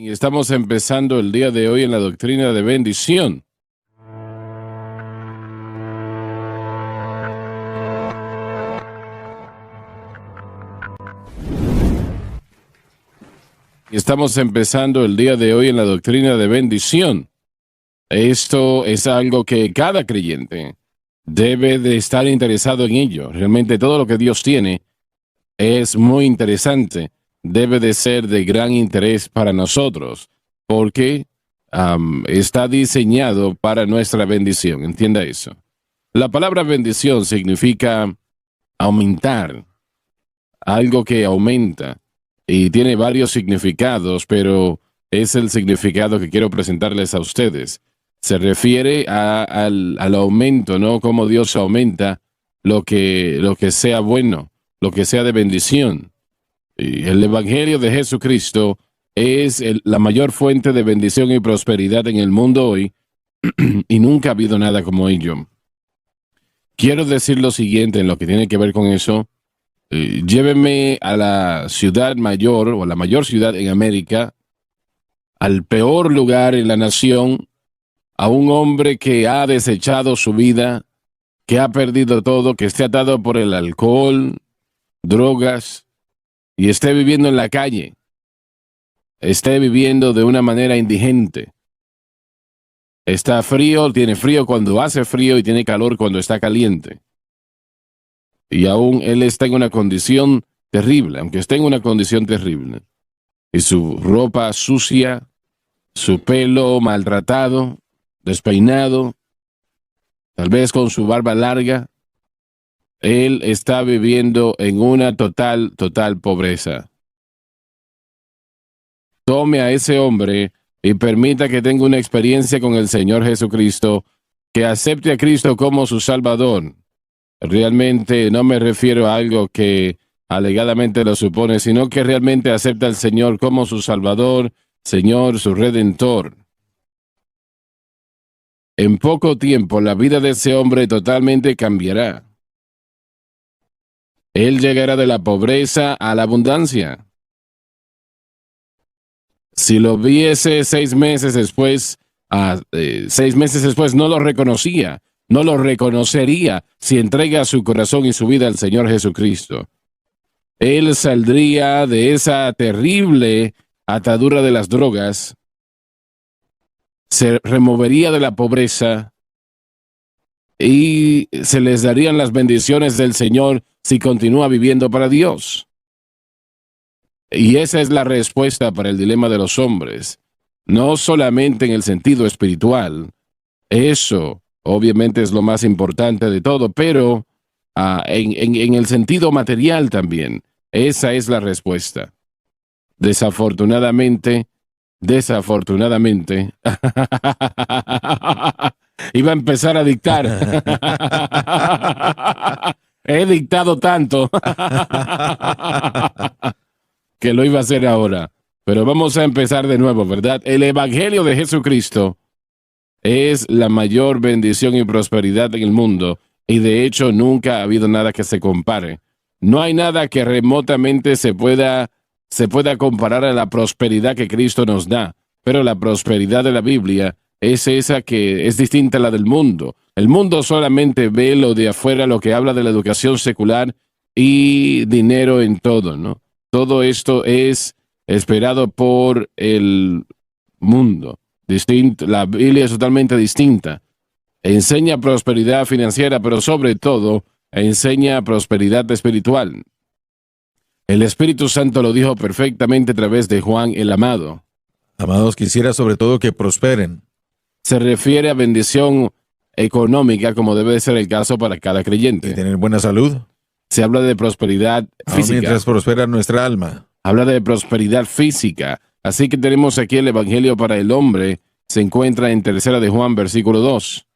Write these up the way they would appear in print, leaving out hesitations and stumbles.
Y estamos empezando el día de hoy en la doctrina de bendición. Y estamos empezando el día de hoy en la doctrina de bendición. Esto es algo que cada creyente debe de estar interesado en ello. Realmente todo lo que Dios tiene es muy interesante. Debe de ser de gran interés para nosotros, porque está diseñado para nuestra bendición. Entienda eso. La palabra bendición significa aumentar, algo que aumenta, y tiene varios significados, pero es el significado que quiero presentarles a ustedes. Se refiere al aumento, ¿no? Cómo Dios aumenta lo que sea bueno, lo que sea de bendición. Y el Evangelio de Jesucristo es la mayor fuente de bendición y prosperidad en el mundo hoy, y nunca ha habido nada como ello. Quiero decir lo siguiente en lo que tiene que ver con eso. Llévenme a la ciudad mayor, o a la mayor ciudad en América, al peor lugar en la nación, a un hombre que ha desechado su vida, que ha perdido todo, que esté atado por el alcohol, drogas, y esté viviendo en la calle, esté viviendo de una manera indigente. Está frío, tiene frío cuando hace frío y tiene calor cuando está caliente. Y aún él está en una condición terrible, aunque esté en una condición terrible. Y su ropa sucia, su pelo maltratado, despeinado, tal vez con su barba larga. Él está viviendo en una total pobreza. Tome a ese hombre y permita que tenga una experiencia con el Señor Jesucristo, que acepte a Cristo como su Salvador. Realmente no me refiero a algo que alegadamente lo supone, sino que realmente acepta al Señor como su Salvador, Señor, su Redentor. En poco tiempo la vida de ese hombre totalmente cambiará. Él llegará de la pobreza a la abundancia. Si lo viese 6 meses después, 6 meses después no lo reconocía, no lo reconocería si entrega su corazón y su vida al Señor Jesucristo. Él saldría de esa terrible atadura de las drogas, se removería de la pobreza y se les darían las bendiciones del Señor si continúa viviendo para Dios. Y esa es la respuesta para el dilema de los hombres. No solamente en el sentido espiritual, eso obviamente es lo más importante de todo, pero en el sentido material también. Esa es la respuesta. Desafortunadamente, iba a empezar a dictar. He dictado tanto que lo iba a hacer ahora. Pero vamos a empezar de nuevo, ¿verdad? El Evangelio de Jesucristo es la mayor bendición y prosperidad en el mundo, y de hecho nunca ha habido nada que se compare. No hay nada que remotamente se pueda comparar a la prosperidad que Cristo nos da, pero la prosperidad de la Biblia es esa que es distinta a la del mundo. El mundo solamente ve lo de afuera, lo que habla de la educación secular y dinero en todo, ¿no? Todo esto es esperado por el mundo. Distinto, la Biblia es totalmente distinta. Enseña prosperidad financiera, pero sobre todo enseña prosperidad espiritual. El Espíritu Santo lo dijo perfectamente a través de Juan el Amado. Amados, quisiera sobre todo que prosperen. Se refiere a bendición económica, como debe de ser el caso para cada creyente. Y tener buena salud. Se habla de prosperidad física. Mientras prospera nuestra alma. Habla de prosperidad física. Así que tenemos aquí el Evangelio para el hombre. Se encuentra en 3 de Juan, versículo 2.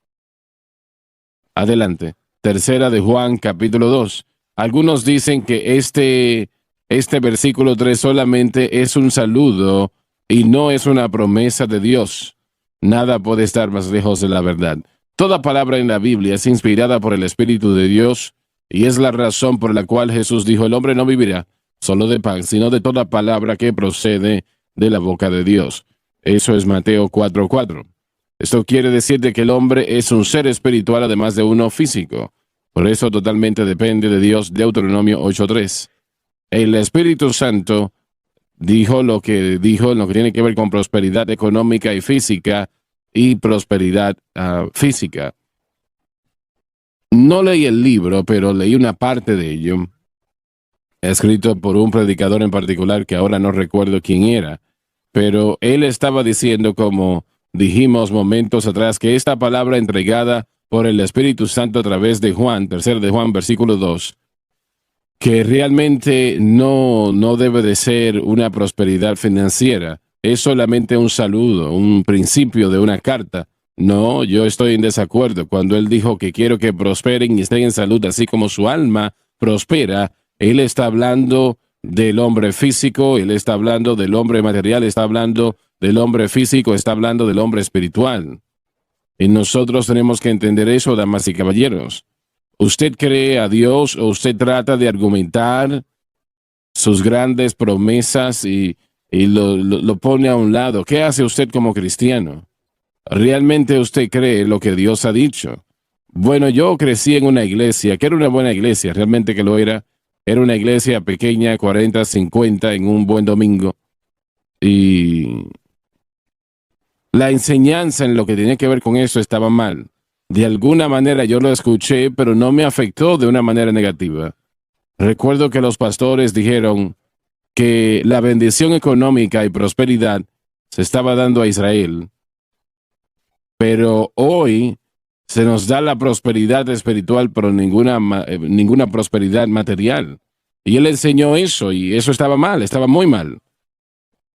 Adelante. 3 de Juan, capítulo 2. Algunos dicen que este versículo 3 solamente es un saludo y no es una promesa de Dios. Nada puede estar más lejos de la verdad. Toda palabra en la Biblia es inspirada por el Espíritu de Dios, y es la razón por la cual Jesús dijo: el hombre no vivirá solo de pan, sino de toda palabra que procede de la boca de Dios. Eso es Mateo 4:4. Esto quiere decir de que el hombre es un ser espiritual además de uno físico. Por eso totalmente depende de Dios. Deuteronomio 8:3. El Espíritu Santo dijo en lo que tiene que ver con prosperidad económica y física y prosperidad física. No leí el libro, pero leí una parte de ello, escrito por un predicador en particular que ahora no recuerdo quién era, pero él estaba diciendo, como dijimos momentos atrás, que esta palabra entregada por el Espíritu Santo a través de Juan, 3 de Juan, versículo 2, que realmente no debe de ser una prosperidad financiera, es solamente un saludo, un principio de una carta. No, yo estoy en desacuerdo. Cuando él dijo que quiero que prosperen y estén en salud, así como su alma prospera, él está hablando del hombre físico, él está hablando del hombre material, está hablando del hombre físico, está hablando del hombre espiritual. Y nosotros tenemos que entender eso, damas y caballeros. ¿Usted cree a Dios o usted trata de argumentar sus grandes promesas y lo pone a un lado? ¿Qué hace usted como cristiano? ¿Realmente usted cree lo que Dios ha dicho? Bueno, yo crecí en una iglesia, que era una buena iglesia, realmente que lo era. Era una iglesia pequeña, 40, 50, en un buen domingo. Y la enseñanza en lo que tenía que ver con eso estaba mal. De alguna manera yo lo escuché, pero no me afectó de una manera negativa. Recuerdo que los pastores dijeron que la bendición económica y prosperidad se estaba dando a Israel, pero hoy se nos da la prosperidad espiritual, pero ninguna prosperidad material. Y él enseñó eso, y eso estaba mal, estaba muy mal.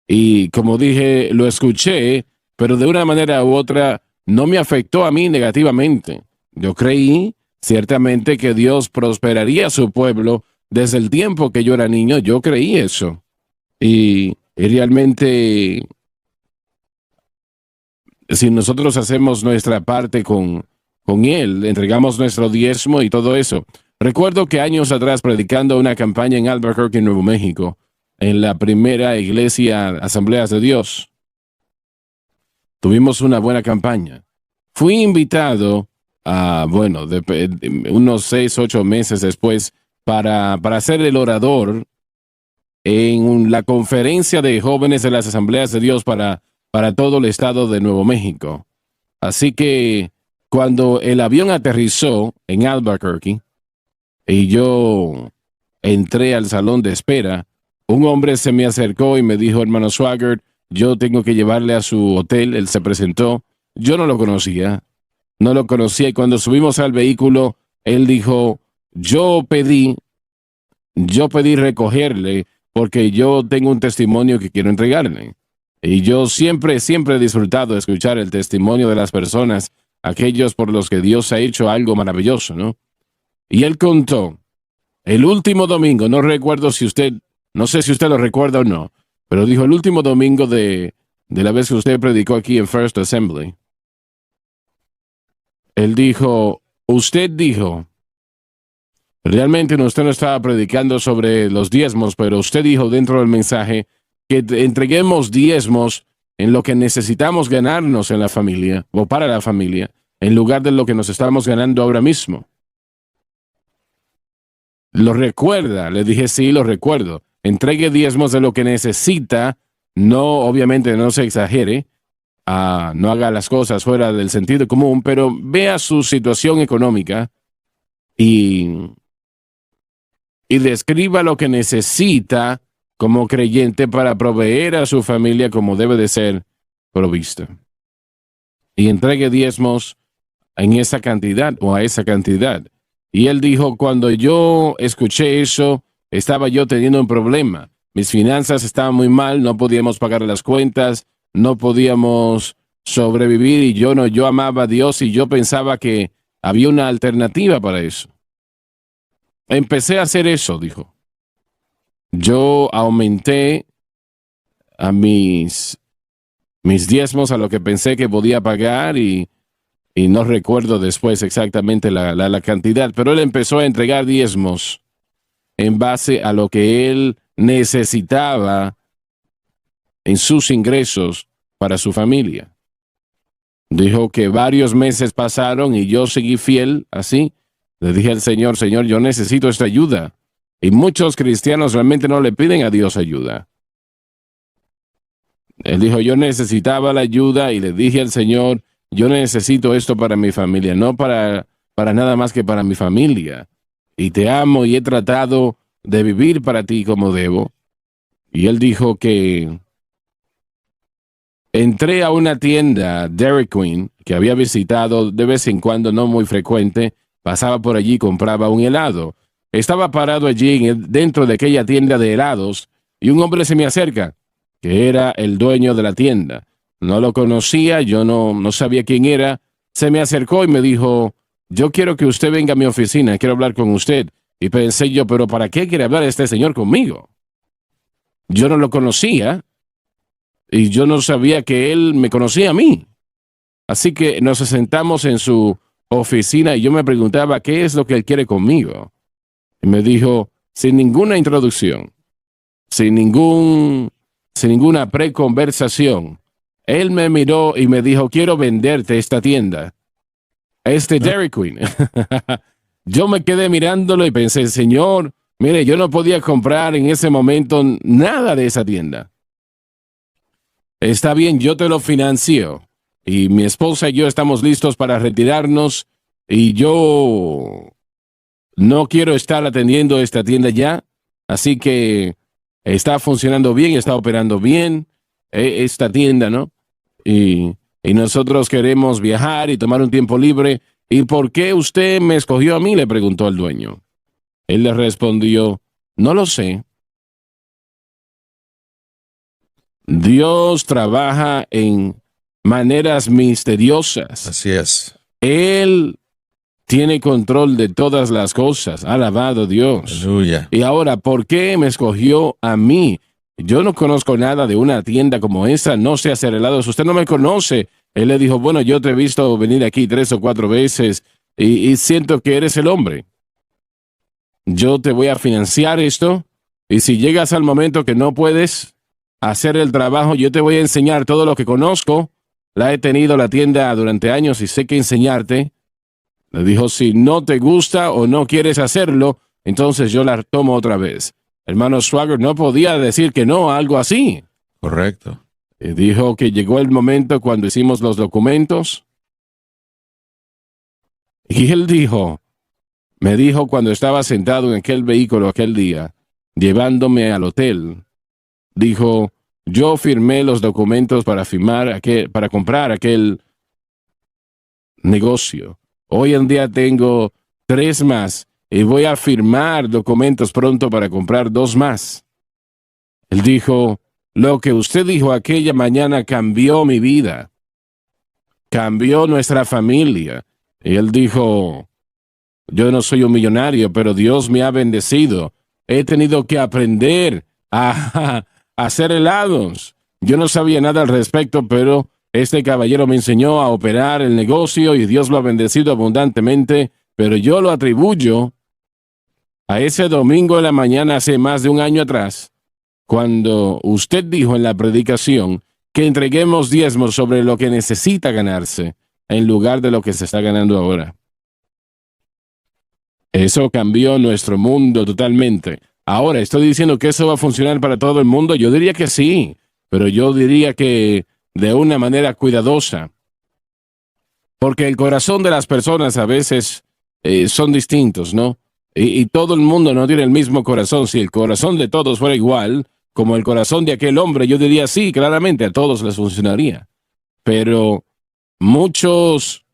Y como dije, lo escuché, pero de una manera u otra no me afectó a mí negativamente. Yo creí ciertamente que Dios prosperaría a su pueblo desde el tiempo que yo era niño. Yo creí eso. Y realmente, si nosotros hacemos nuestra parte con Él, entregamos nuestro diezmo y todo eso. Recuerdo que años atrás, predicando una campaña en Albuquerque, Nuevo México, en la primera iglesia Asambleas de Dios, tuvimos una buena campaña. Fui invitado unos 6, 8 meses después para ser el orador en la conferencia de jóvenes de las Asambleas de Dios para todo el estado de Nuevo México. Así que cuando el avión aterrizó en Albuquerque y yo entré al salón de espera, un hombre se me acercó y me dijo: hermano Swaggart, yo tengo que llevarle a su hotel. Él se presentó. Yo no lo conocía y cuando subimos al vehículo, él dijo: yo pedí recogerle porque yo tengo un testimonio que quiero entregarle. Y yo siempre he disfrutado de escuchar el testimonio de las personas, aquellos por los que Dios ha hecho algo maravilloso, ¿no? Y él contó, el último domingo, no sé si usted lo recuerda o no, pero dijo: el último domingo de la vez que usted predicó aquí en First Assembly, él dijo, usted dijo, realmente usted no estaba predicando sobre los diezmos, pero usted dijo dentro del mensaje que entreguemos diezmos en lo que necesitamos ganarnos en la familia o para la familia, en lugar de lo que nos estamos ganando ahora mismo. ¿Lo recuerda? Le dije: sí, lo recuerdo. Entregue diezmos de lo que necesita, obviamente no se exagere, no haga las cosas fuera del sentido común, pero vea su situación económica y describa lo que necesita como creyente para proveer a su familia como debe de ser provista. Y entregue diezmos en esa cantidad o a esa cantidad. Y él dijo: cuando yo escuché eso, estaba yo teniendo un problema. Mis finanzas estaban muy mal, no podíamos pagar las cuentas, no podíamos sobrevivir, y yo amaba a Dios y yo pensaba que había una alternativa para eso. Empecé a hacer eso, dijo. Yo aumenté a mis diezmos a lo que pensé que podía pagar y no recuerdo después exactamente la cantidad, pero él empezó a entregar diezmos en base a lo que él necesitaba en sus ingresos para su familia. Dijo que varios meses pasaron y yo seguí fiel así. Le dije al Señor, Señor, yo necesito esta ayuda. Y muchos cristianos realmente no le piden a Dios ayuda. Él dijo, yo necesitaba la ayuda y le dije al Señor, yo necesito esto para mi familia, no para nada más que para mi familia. Y te amo y he tratado de vivir para ti como debo. Y él dijo que entré a una tienda, Dairy Queen, que había visitado de vez en cuando, no muy frecuente, pasaba por allí y compraba un helado. Estaba parado allí dentro de aquella tienda de helados y un hombre se me acerca, que era el dueño de la tienda. No lo conocía, yo no sabía quién era. Se me acercó y me dijo, yo quiero que usted venga a mi oficina, quiero hablar con usted. Y pensé yo, pero ¿para qué quiere hablar este señor conmigo? Yo no lo conocía y yo no sabía que él me conocía a mí. Así que nos sentamos en su oficina y yo me preguntaba, ¿qué es lo que él quiere conmigo? Y me dijo, sin ninguna introducción, sin ninguna preconversación, él me miró y me dijo, quiero venderte esta tienda, Dairy Queen. Yo me quedé mirándolo y pensé, Señor, mire, yo no podía comprar en ese momento nada de esa tienda. Está bien, yo te lo financio. Y mi esposa y yo estamos listos para retirarnos. Y yo no quiero estar atendiendo esta tienda ya. Así que está funcionando bien, está operando bien esta tienda, ¿no? Y nosotros queremos viajar y tomar un tiempo libre. ¿Y por qué usted me escogió a mí?, le preguntó al dueño. Él le respondió, no lo sé. Dios trabaja en maneras misteriosas. Así es. Él tiene control de todas las cosas. Alabado Dios. Aleluya. Y ahora, ¿por qué me escogió a mí? Yo no conozco nada de una tienda como esa, no sé hacer helados, usted no me conoce. Él le dijo, bueno, yo te he visto venir aquí 3 o 4 veces y siento que eres el hombre. Yo te voy a financiar esto y si llegas al momento que no puedes hacer el trabajo, yo te voy a enseñar todo lo que conozco. La he tenido la tienda durante años y sé que enseñarte. Le dijo, si no te gusta o no quieres hacerlo, entonces yo la tomo otra vez. Hermano Swagger no podía decir que no a algo así. Correcto. Y dijo que llegó el momento cuando hicimos los documentos. Y él me dijo cuando estaba sentado en aquel vehículo aquel día, llevándome al hotel, dijo, yo firmé los documentos para comprar aquel negocio. Hoy en día tengo 3 más y voy a firmar documentos pronto para comprar 2 más. Él dijo, lo que usted dijo aquella mañana cambió mi vida, cambió nuestra familia. Y él dijo, yo no soy un millonario, pero Dios me ha bendecido. He tenido que aprender a hacer helados. Yo no sabía nada al respecto, pero este caballero me enseñó a operar el negocio y Dios lo ha bendecido abundantemente, pero yo lo atribuyo a ese domingo en la mañana hace más de un año atrás, cuando usted dijo en la predicación que entreguemos diezmos sobre lo que necesita ganarse en lugar de lo que se está ganando ahora. Eso cambió nuestro mundo totalmente. Ahora, ¿estoy diciendo que eso va a funcionar para todo el mundo? Yo diría que sí, pero yo diría que de una manera cuidadosa. Porque el corazón de las personas a veces son distintos, ¿no? Y todo el mundo no tiene el mismo corazón. Si el corazón de todos fuera igual, como el corazón de aquel hombre, yo diría sí, claramente a todos les funcionaría. Pero muchos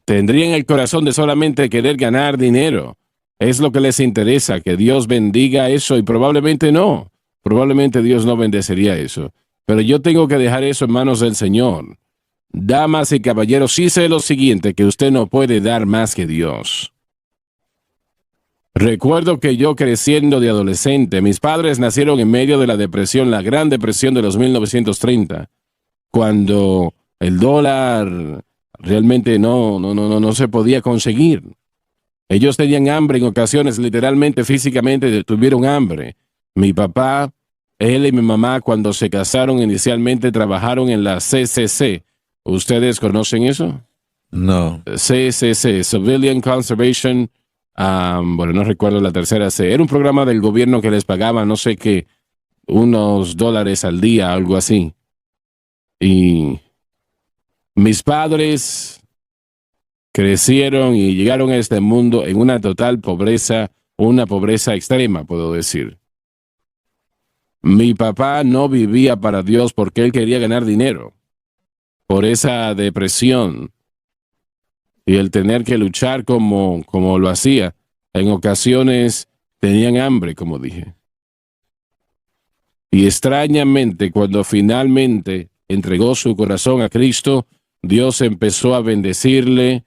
tendrían el corazón de solamente querer ganar dinero. Es lo que les interesa, que Dios bendiga eso y probablemente no. Probablemente Dios no bendecería eso. Pero yo tengo que dejar eso en manos del Señor. Damas y caballeros, sí sé lo siguiente, que usted no puede dar más que Dios. Recuerdo que yo creciendo de adolescente, mis padres nacieron en medio de la depresión, la Gran Depresión de los 1930, cuando el dólar realmente no se podía conseguir. Ellos tenían hambre en ocasiones, literalmente, físicamente, tuvieron hambre. Mi papá Él y mi mamá, cuando se casaron, inicialmente trabajaron en la CCC. ¿Ustedes conocen eso? No. CCC, Civilian Conservation, bueno, no recuerdo la tercera C. Era un programa del gobierno que les pagaba, no sé qué, unos dólares al día, algo así. Y mis padres crecieron y llegaron a este mundo en una total pobreza, una pobreza extrema, puedo decir. Mi papá no vivía para Dios porque él quería ganar dinero. Por esa depresión y el tener que luchar como lo hacía, en ocasiones tenían hambre, como dije. Y extrañamente, cuando finalmente entregó su corazón a Cristo, Dios empezó a bendecirle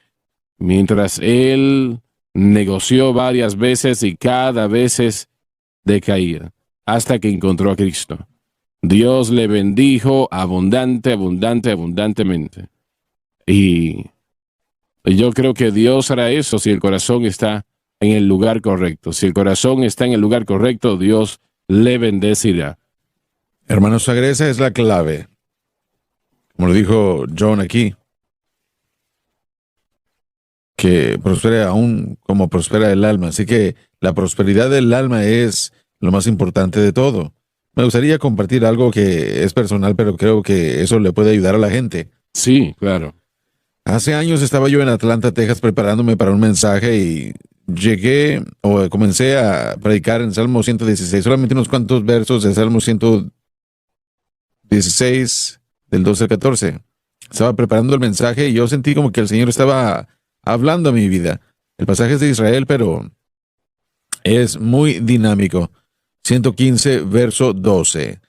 mientras él negoció varias veces y cada vez decaía, hasta que encontró a Cristo. Dios le bendijo abundantemente. Y yo creo que Dios hará eso si el corazón está en el lugar correcto. Si el corazón está en el lugar correcto, Dios le bendecirá. Hermanos, esa es la clave. Como lo dijo John aquí, que prospere aún como prospera el alma. Así que la prosperidad del alma es lo más importante de todo. Me gustaría compartir algo que es personal, pero creo que eso le puede ayudar a la gente. Sí, claro. Hace años estaba yo en Atlanta, Texas, preparándome para un mensaje y comencé a predicar en Salmo 116, solamente unos cuantos versos de Salmo 116, del 12 al 14. Estaba preparando el mensaje y yo sentí como que el Señor estaba hablando a mi vida. El pasaje es de Israel, pero es muy dinámico. 115, verso 12.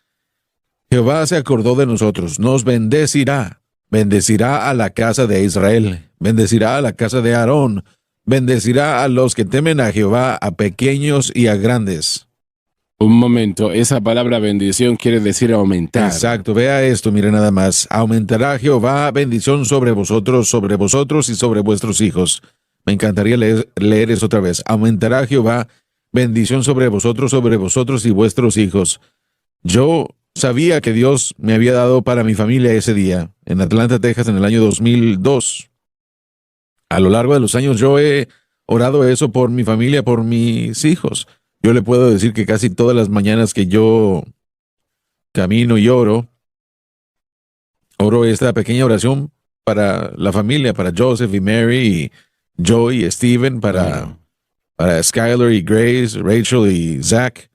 Jehová se acordó de nosotros, nos bendecirá. Bendecirá a la casa de Israel, bendecirá a la casa de Aarón, bendecirá a los que temen a Jehová, a pequeños y a grandes. Un momento, esa palabra bendición quiere decir aumentar. Exacto, vea esto, mire nada más. Aumentará Jehová bendición sobre vosotros y sobre vuestros hijos. Me encantaría leer eso otra vez. Aumentará Jehová bendición sobre vosotros y vuestros hijos. Yo sabía que Dios me había dado para mi familia ese día, en Atlanta, Texas, en el año 2002. A lo largo de los años yo he orado eso por mi familia, por mis hijos. Yo le puedo decir que casi todas las mañanas que yo camino y oro esta pequeña oración para la familia, para Joseph y Mary, y Joy y Steven, para Skylar y Grace, Rachel y Zach.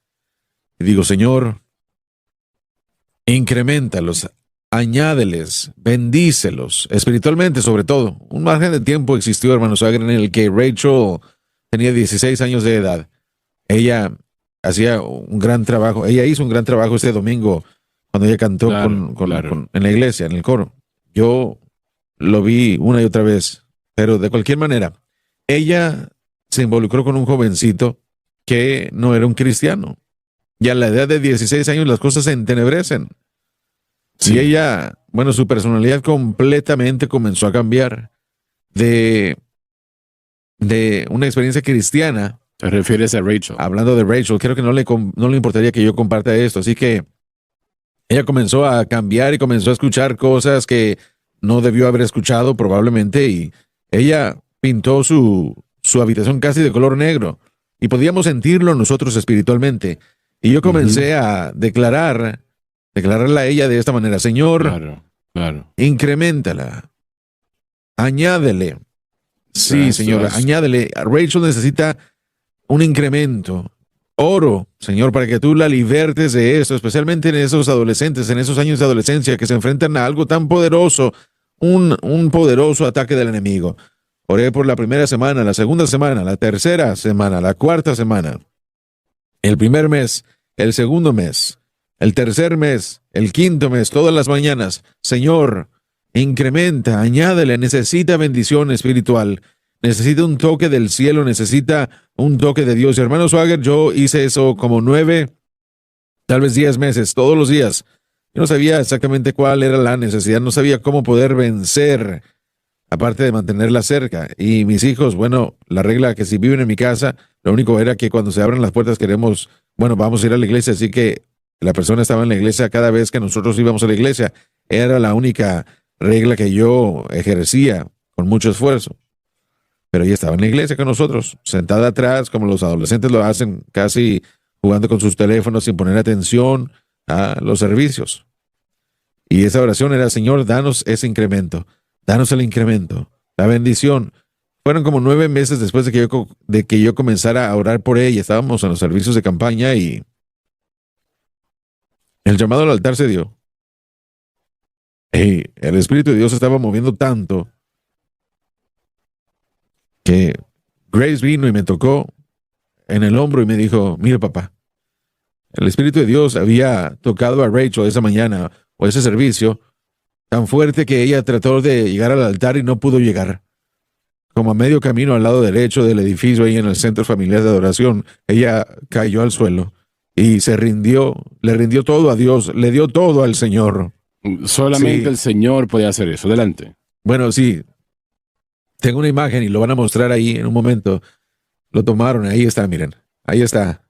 Y digo, Señor, increméntalos, añádeles, bendícelos, espiritualmente sobre todo. Un margen de tiempo existió, hermanos, en el que Rachel tenía 16 años de edad. Ella hacía un gran trabajo, ella hizo un gran trabajo este domingo cuando ella cantó en la iglesia, en el coro. Yo lo vi una y otra vez, pero de cualquier manera, ella se involucró con un jovencito que no era un cristiano. Y a la edad de 16 años las cosas se entenebrecen. Sí. Y ella, su personalidad completamente comenzó a cambiar de una experiencia cristiana. ¿Te refieres a Rachel? Hablando de Rachel, creo que no le importaría que yo comparta esto. Así que ella comenzó a cambiar y comenzó a escuchar cosas que no debió haber escuchado probablemente. Y ella pintó su habitación casi de color negro. Y podíamos sentirlo nosotros espiritualmente. Y yo comencé a declararle a ella de esta manera: Señor, increméntala, añádele. Sí, señora, añádele. Rachel necesita un incremento. Oro, Señor, para que tú la libertes de esto, especialmente en esos adolescentes, en esos años de adolescencia que se enfrentan a algo tan poderoso, un poderoso ataque del enemigo. Oré por la primera semana, la segunda semana, la tercera semana, la cuarta semana, el primer mes, el segundo mes, el tercer mes, el quinto mes, todas las mañanas. Señor, incrementa, añádele, necesita bendición espiritual, necesita un toque del cielo, necesita un toque de Dios. Hermano Swagger, yo hice eso como 9, tal vez 10 meses, todos los días. Yo no sabía exactamente cuál era la necesidad, no sabía cómo poder vencer, aparte de mantenerla cerca. Y mis hijos, la regla que si viven en mi casa, lo único era que cuando se abren las puertas vamos a ir a la iglesia, así que La persona estaba en la iglesia cada vez que nosotros íbamos a la iglesia. Era la única regla que yo ejercía con mucho esfuerzo. Pero ella estaba en la iglesia con nosotros, sentada atrás, como los adolescentes lo hacen, casi jugando con sus teléfonos sin poner atención a los servicios. Y esa oración era: Señor, danos ese incremento, danos el incremento, la bendición. Fueron como 9 meses después de que yo comenzara a orar por ella. Estábamos en los servicios de campaña y el llamado al altar se dio. Y el Espíritu de Dios estaba moviendo tanto que Grace vino y me tocó en el hombro y me dijo: mire, papá, el Espíritu de Dios había tocado a Rachel esa mañana o ese servicio tan fuerte que ella trató de llegar al altar y no pudo llegar. Como a medio camino al lado derecho del edificio, ahí en el centro familiar de adoración, ella cayó al suelo y se rindió, le rindió todo a Dios, le dio todo al Señor. Solamente Sí. el Señor puede hacer eso. Adelante. Bueno, sí, tengo una imagen y lo van a mostrar ahí en un momento. Lo tomaron, ahí está, miren, ahí está.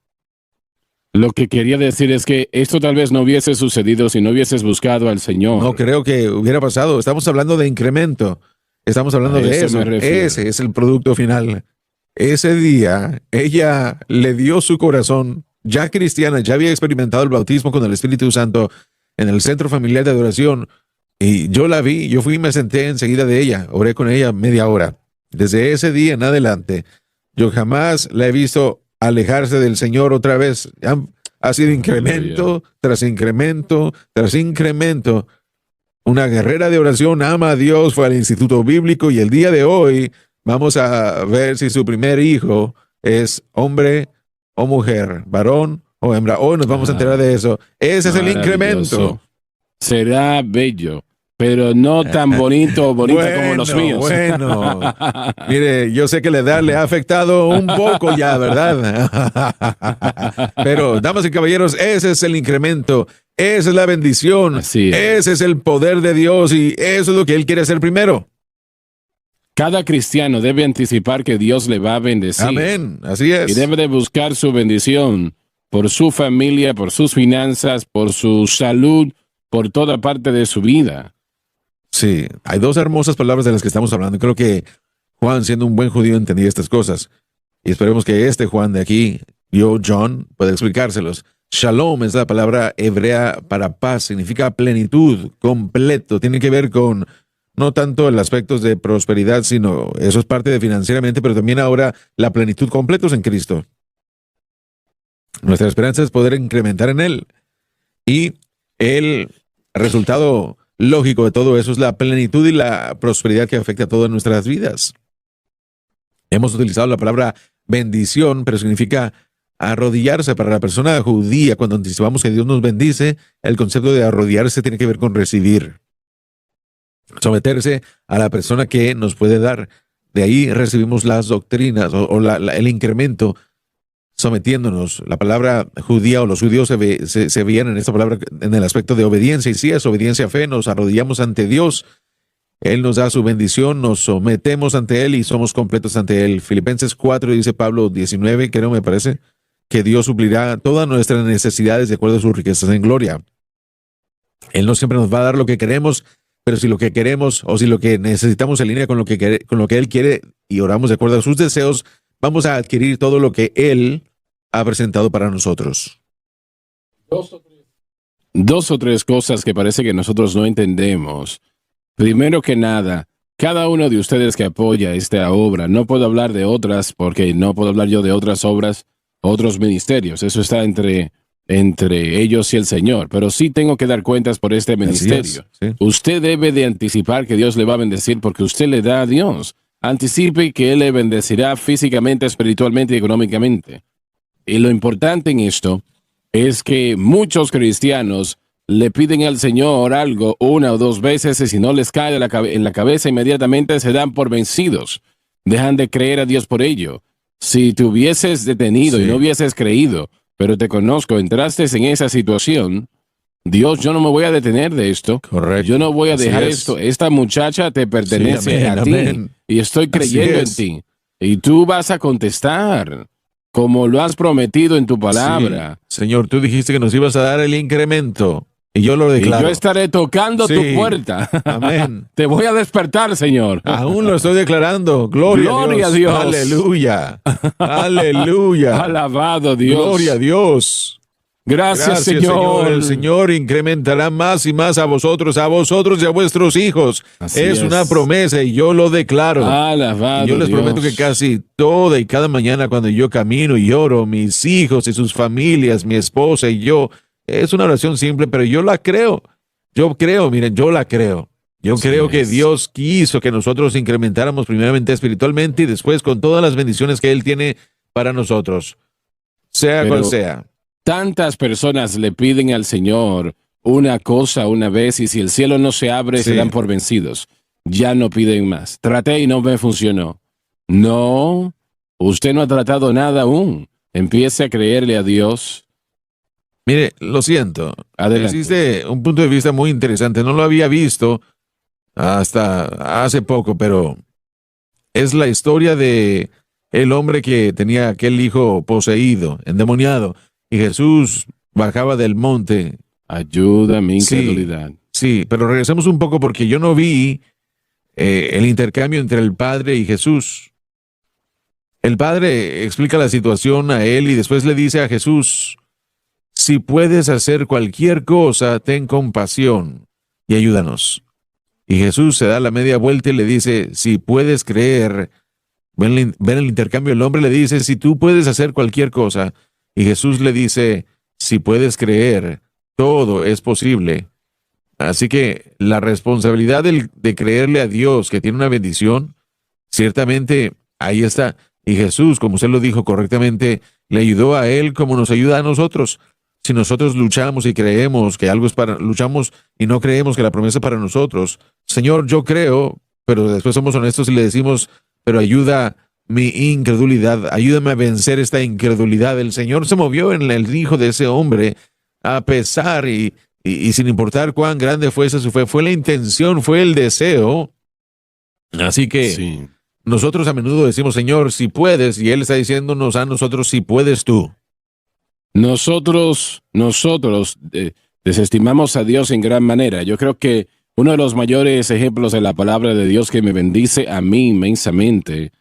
Lo que quería decir es que esto tal vez no hubiese sucedido si no hubieses buscado al Señor. No creo que hubiera pasado. Estamos hablando de incremento. Estamos hablando A de eso eso. me refiero. Ese es el producto final. Ese día, ella le dio su corazón, ya cristiana, ya había experimentado el bautismo con el Espíritu Santo en el centro familiar de adoración. Y yo la vi, yo fui y me senté enseguida de ella, oré con ella media hora. Desde ese día en adelante, yo jamás la he visto alejarse del Señor otra vez. Ha sido incremento tras incremento tras incremento. Una guerrera de oración, ama a Dios, fue al instituto bíblico y el día de hoy vamos a ver si su primer hijo es hombre o mujer, varón o hembra. Hoy nos vamos a enterar de eso. Ese es el incremento. Maravilloso. Será bello, pero no tan bonito o bonita como los míos. Bueno, mire, yo sé que la edad le ha afectado un poco ya, ¿verdad? Pero, damas y caballeros, ese es el incremento, esa es la bendición, Así es. ese es el poder de Dios y eso es lo que Él quiere hacer primero. Cada cristiano debe anticipar que Dios le va a bendecir. Amén, así es. Y debe de buscar su bendición por su familia, por sus finanzas, por su salud, por toda parte de su vida. Sí, hay 2 hermosas palabras de las que estamos hablando. Creo que Juan, siendo un buen judío, entendía estas cosas. Y esperemos que este Juan de aquí, yo, John, pueda explicárselos. Shalom es la palabra hebrea para paz, significa plenitud, completo. Tiene que ver con no tanto el aspecto de prosperidad, sino eso es parte de financieramente, pero también ahora la plenitud completa es en Cristo. Nuestra esperanza es poder incrementar en Él. Y el resultado lógico de todo eso es la plenitud y la prosperidad que afecta a todas nuestras vidas. Hemos utilizado la palabra bendición, pero significa arrodillarse. Para la persona judía, cuando anticipamos que Dios nos bendice, el concepto de arrodillarse tiene que ver con recibir. Someterse a la persona que nos puede dar. De ahí recibimos las doctrinas o el incremento, sometiéndonos. La palabra judía o los judíos se veían en esta palabra en el aspecto de obediencia. Y sí, es obediencia a fe, nos arrodillamos ante Dios. Él nos da su bendición, nos sometemos ante Él y somos completos ante Él. Filipenses 4, dice Pablo 19, creo me parece, que Dios suplirá todas nuestras necesidades de acuerdo a sus riquezas en gloria. Él no siempre nos va a dar lo que queremos, pero si lo que queremos o si lo que necesitamos se alinea con lo que Él quiere y oramos de acuerdo a sus deseos, vamos a adquirir todo lo que Él ha presentado para nosotros. 2 o 3 cosas que parece que nosotros no entendemos. Primero que nada, cada uno de ustedes que apoya esta obra, no puedo hablar de otras porque no puedo hablar yo de otras obras, otros ministerios. Eso está entre ellos y el Señor. Pero sí tengo que dar cuentas por este ministerio. Sí. Usted debe de anticipar que Dios le va a bendecir porque usted le da a Dios. Anticipe que Él le bendecirá físicamente, espiritualmente y económicamente. Y lo importante en esto es que muchos cristianos le piden al Señor algo 1 o 2 veces y si no les cae en la cabeza inmediatamente se dan por vencidos. Dejan de creer a Dios por ello. Si te hubieses detenido y no hubieses creído, pero te conozco, entraste en esa situación, Dios, yo no me voy a detener de esto. Correcto. Yo no voy a dejar Así es. esto. Esta muchacha te pertenece Sí, amén, a ti amén. y estoy Así creyendo en es. ti. Y tú vas a contestar como lo has prometido en tu palabra. Sí. Señor, tú dijiste que nos ibas a dar el incremento. Y yo lo declaro. Y yo estaré tocando tu puerta. Amén. Te voy a despertar, Señor. Aún lo estoy declarando. Gloria a Dios. Aleluya. Aleluya. Alabado Dios. Gloria a Dios. Gracias, Señor. El Señor incrementará más y más a vosotros y a vuestros hijos. Es una promesa y yo lo declaro. Alabado y yo les prometo que casi toda y cada mañana cuando yo camino y oro, mis hijos y sus familias, mi esposa y yo, es una oración simple, pero yo la creo. Yo creo, miren, yo la creo. Yo creo que Dios quiso que nosotros incrementáramos primeramente espiritualmente y después con todas las bendiciones que Él tiene para nosotros, sea cual sea. Tantas personas le piden al Señor una cosa una vez y si el cielo no se abre, se dan por vencidos. Ya no piden más. Traté y no me funcionó. No, usted no ha tratado nada aún. Empiece a creerle a Dios. Mire, lo siento. Adelante. Existe un punto de vista muy interesante. No lo había visto hasta hace poco, pero es la historia de el hombre que tenía aquel hijo poseído, endemoniado. Y Jesús bajaba del monte. Ayuda a mi incredulidad. Sí, pero regresemos un poco porque yo no vi el intercambio entre el Padre y Jesús. El Padre explica la situación a él y después le dice a Jesús, si puedes hacer cualquier cosa, ten compasión y ayúdanos. Y Jesús se da la media vuelta y le dice, si puedes creer, ven el intercambio, el hombre le dice, si tú puedes hacer cualquier cosa, y Jesús le dice, si puedes creer, todo es posible. Así que la responsabilidad de creerle a Dios que tiene una bendición, ciertamente ahí está. Y Jesús, como usted lo dijo correctamente, le ayudó a él como nos ayuda a nosotros. Si nosotros luchamos y creemos que algo es luchamos y no creemos que la promesa es para nosotros, Señor, yo creo, pero después somos honestos y le decimos, pero ayuda mi incredulidad, ayúdame a vencer esta incredulidad. El Señor se movió en el hijo de ese hombre a pesar y sin importar cuán grande fuese su fe, fue la intención, fue el deseo. Así que nosotros a menudo decimos, Señor, si puedes, y Él está diciéndonos a nosotros, si puedes tú. Nosotros desestimamos a Dios en gran manera. Yo creo que uno de los mayores ejemplos de la palabra de Dios que me bendice a mí inmensamente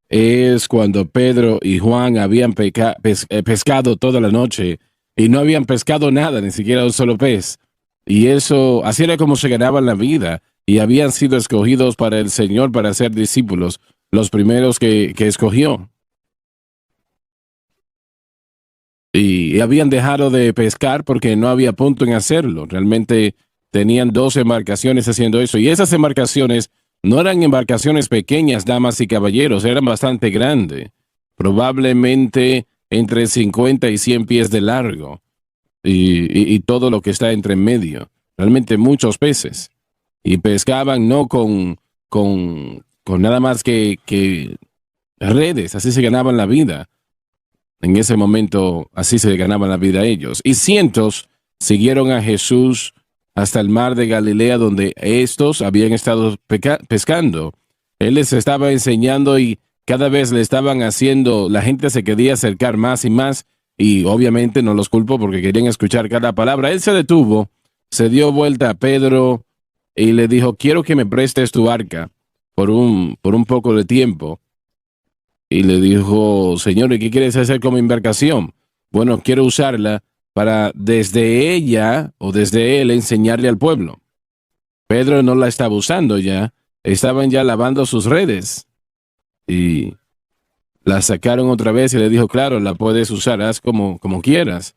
es cuando Pedro y Juan habían pescado toda la noche y no habían pescado nada, ni siquiera un solo pez. Y eso, así era como se ganaban la vida y habían sido escogidos para el Señor para ser discípulos, los primeros que escogió. Y habían dejado de pescar porque no había punto en hacerlo. Realmente tenían 2 embarcaciones haciendo eso. Y esas embarcaciones no eran embarcaciones pequeñas, damas y caballeros, eran bastante grandes. Probablemente entre 50 y 100 pies de largo. Y todo lo que está entre medio. Realmente muchos peces. Y pescaban no con nada más que redes. Así se ganaban la vida. En ese momento, así se ganaban la vida ellos. Y cientos siguieron a Jesús hasta el mar de Galilea, donde estos habían estado pescando. Él les estaba enseñando y cada vez le estaban haciendo, la gente se quería acercar más y más, y obviamente no los culpo porque querían escuchar cada palabra. Él se detuvo, se dio vuelta a Pedro y le dijo, quiero que me prestes tu barca por un poco de tiempo. Y le dijo, Señor, ¿y qué quieres hacer como embarcación? Bueno, quiero usarla para desde ella o desde él enseñarle al pueblo. Pedro no la estaba usando ya, estaban ya lavando sus redes. Y la sacaron otra vez y le dijo, claro, la puedes usar, haz como quieras.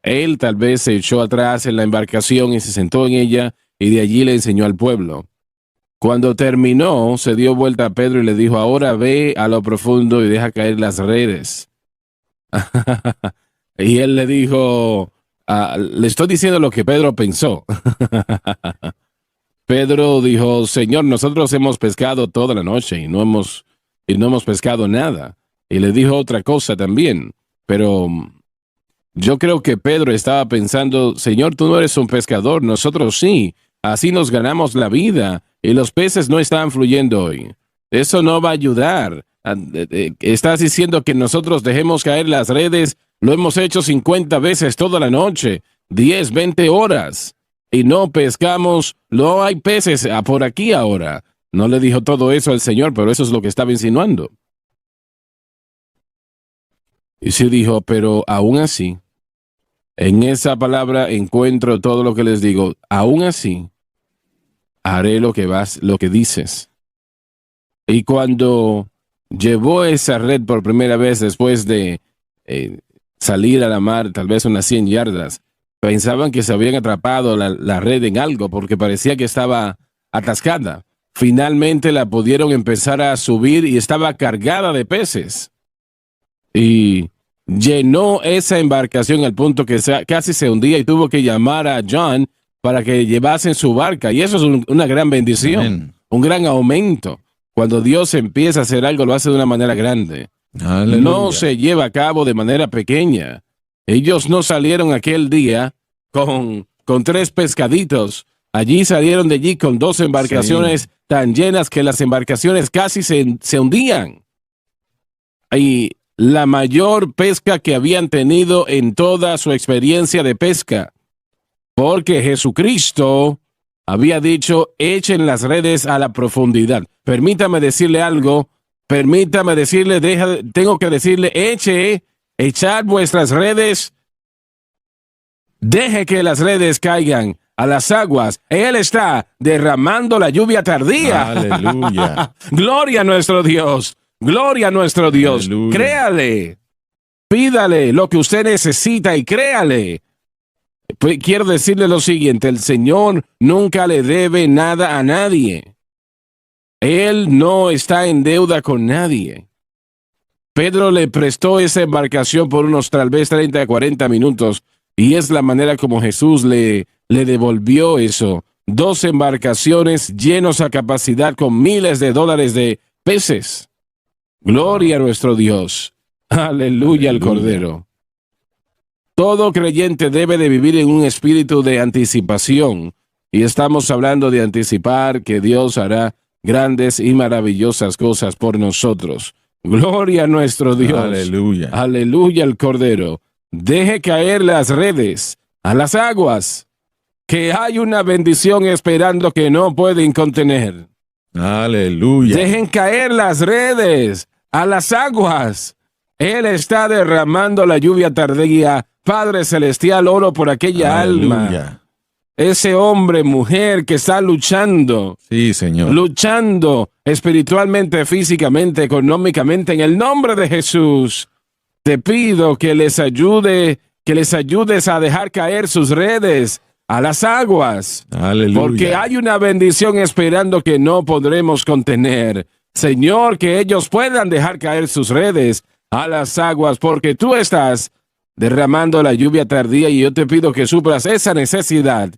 Él tal vez se echó atrás en la embarcación y se sentó en ella y de allí le enseñó al pueblo. Cuando terminó, se dio vuelta a Pedro y le dijo, ahora ve a lo profundo y deja caer las redes. Y él le dijo, le estoy diciendo lo que Pedro pensó. Pedro dijo, Señor, nosotros hemos pescado toda la noche y no hemos pescado nada. Y le dijo otra cosa también, pero yo creo que Pedro estaba pensando, Señor, tú no eres un pescador, nosotros sí, así nos ganamos la vida y los peces no están fluyendo hoy. Eso no va a ayudar. Estás diciendo que nosotros dejemos caer las redes. Lo hemos hecho 50 veces toda la noche, 10, 20 horas, y no pescamos. No hay peces por aquí ahora. No le dijo todo eso al Señor, pero eso es lo que estaba insinuando. Y sí dijo, pero aún así, en esa palabra encuentro todo lo que les digo. Aún así, haré lo que dices. Y cuando llevó esa red por primera vez después de salir a la mar, tal vez unas 100 yardas, pensaban que se habían atrapado la red en algo porque parecía que estaba atascada. Finalmente la pudieron empezar a subir y estaba cargada de peces. Y llenó esa embarcación al punto que casi se hundía y tuvo que llamar a John para que llevasen su barca. Y eso es una gran bendición, Amén. un gran aumento. Cuando Dios empieza a hacer algo, lo hace de una manera grande. Aleluya. No se lleva a cabo de manera pequeña. Ellos no salieron aquel día con 3 pescaditos. Allí salieron de allí con 2 embarcaciones tan llenas que las embarcaciones casi se hundían. Y la mayor pesca que habían tenido en toda su experiencia de pesca. Porque Jesucristo había dicho, echen las redes a la profundidad. Permítame decirle algo. Permítame decirle, tengo que decirle, echad vuestras redes. Deje que las redes caigan a las aguas. Él está derramando la lluvia tardía. Aleluya. Gloria a nuestro Dios. Gloria a nuestro Dios. Aleluya. Créale. Pídale lo que usted necesita y créale. Pues quiero decirle lo siguiente, el Señor nunca le debe nada a nadie. Él no está en deuda con nadie. Pedro le prestó esa embarcación por unos tal vez 30 a 40 minutos y es la manera como Jesús le devolvió eso. 2 embarcaciones llenos a capacidad con miles de dólares de peces. Gloria a nuestro Dios. Aleluya al Cordero. Todo creyente debe de vivir en un espíritu de anticipación. Y estamos hablando de anticipar que Dios hará grandes y maravillosas cosas por nosotros. Gloria a nuestro Dios. Aleluya. Aleluya al Cordero. Deje caer las redes a las aguas, que hay una bendición esperando que no pueden contener. Aleluya. Dejen caer las redes a las aguas. Él está derramando la lluvia tardía. Padre Celestial, oro por aquella alma. Aleluya. Ese hombre, mujer que está luchando. Sí, Señor. Luchando espiritualmente, físicamente, económicamente. En el nombre de Jesús, te pido que les ayudes a dejar caer sus redes a las aguas. Aleluya. Porque hay una bendición esperando que no podremos contener. Señor, que ellos puedan dejar caer sus redes a las aguas, porque tú estás derramando la lluvia tardía y yo te pido que suplas esa necesidad,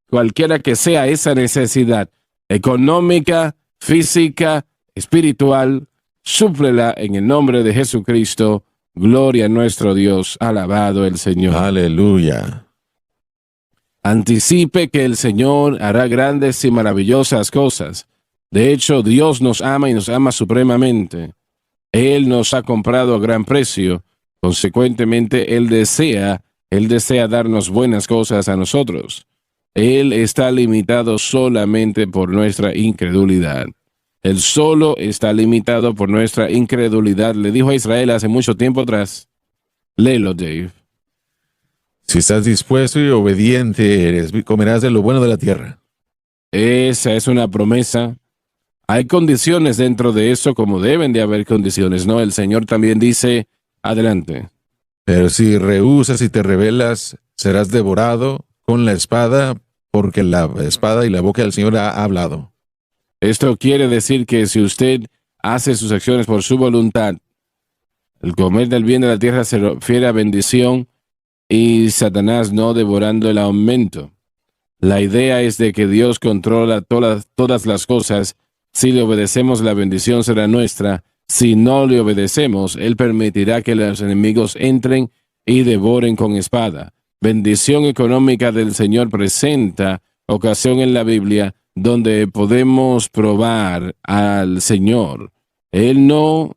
cualquiera que sea esa necesidad, económica, física, espiritual, súplela en el nombre de Jesucristo. Gloria a nuestro Dios, alabado el Señor. Aleluya. Anticipe que el Señor hará grandes y maravillosas cosas. De hecho, Dios nos ama y nos ama supremamente. Él nos ha comprado a gran precio. Consecuentemente, Él desea darnos buenas cosas a nosotros. Él está limitado solamente por nuestra incredulidad. Él solo está limitado por nuestra incredulidad. Le dijo a Israel hace mucho tiempo atrás. Léelo, Dave. Si estás dispuesto y obediente eres, comerás de lo bueno de la tierra. Esa es una promesa. Hay condiciones dentro de eso, como deben de haber condiciones, ¿no? El Señor también dice, adelante. Pero si rehusas y te rebelas, serás devorado con la espada, porque la espada y la boca del Señor ha hablado. Esto quiere decir que si usted hace sus acciones por su voluntad, el comer del bien de la tierra se refiere a bendición y Satanás no devorando el aumento. La idea es de que Dios controla todas las cosas. Si le obedecemos, la bendición será nuestra. Si no le obedecemos, Él permitirá que los enemigos entren y devoren con espada. Bendición económica del Señor presenta ocasión en la Biblia donde podemos probar al Señor. Él no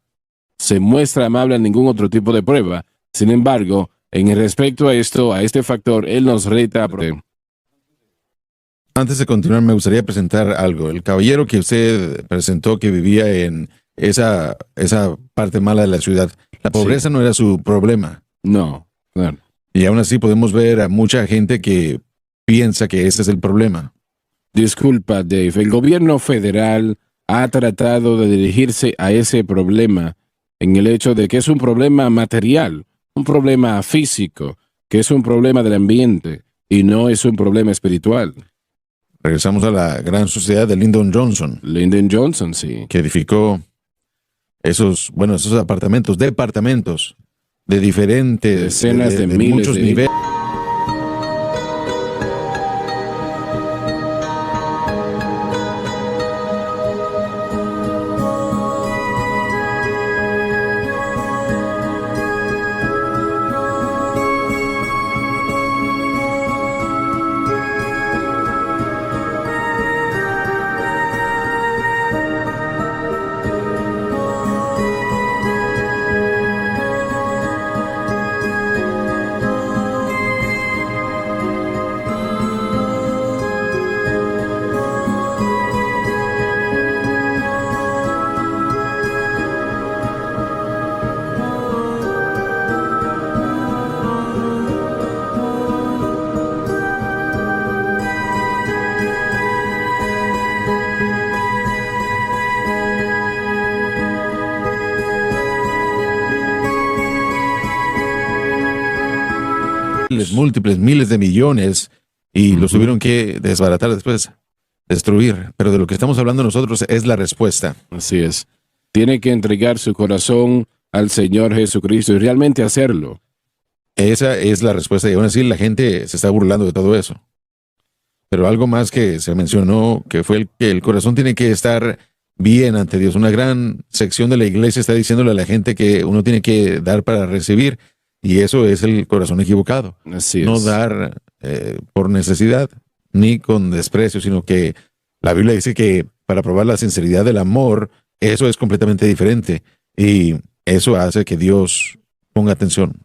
se muestra amable a ningún otro tipo de prueba. Sin embargo, en respecto a esto, a este factor, Él nos reta a Antes de continuar, me gustaría presentar algo. El caballero que usted presentó que vivía en esa parte mala de la ciudad, la pobreza no era su problema. No, claro. Y aún así podemos ver a mucha gente que piensa que ese es el problema. Disculpa, Dave. El gobierno federal ha tratado de dirigirse a ese problema en el hecho de que es un problema material, un problema físico, que es un problema del ambiente y no es un problema espiritual. Regresamos a la gran sociedad de Lyndon Johnson, Lyndon Johnson, sí. que edificó esos departamentos de diferentes, Decenas de miles muchos de- niveles. Múltiples miles de millones y los tuvieron que desbaratar después, destruir. Pero de lo que estamos hablando nosotros es la respuesta. Así es. Tiene que entregar su corazón al Señor Jesucristo y realmente hacerlo. Esa es la respuesta y aún así la gente se está burlando de todo eso. Pero algo más que se mencionó, que fue que el corazón tiene que estar bien ante Dios. Una gran sección de la iglesia está diciéndole a la gente que uno tiene que dar para recibir y eso es el corazón equivocado. Así es. No dar por necesidad ni con desprecio, sino que la Biblia dice que para probar la sinceridad del amor, eso es completamente diferente y eso hace que Dios ponga atención.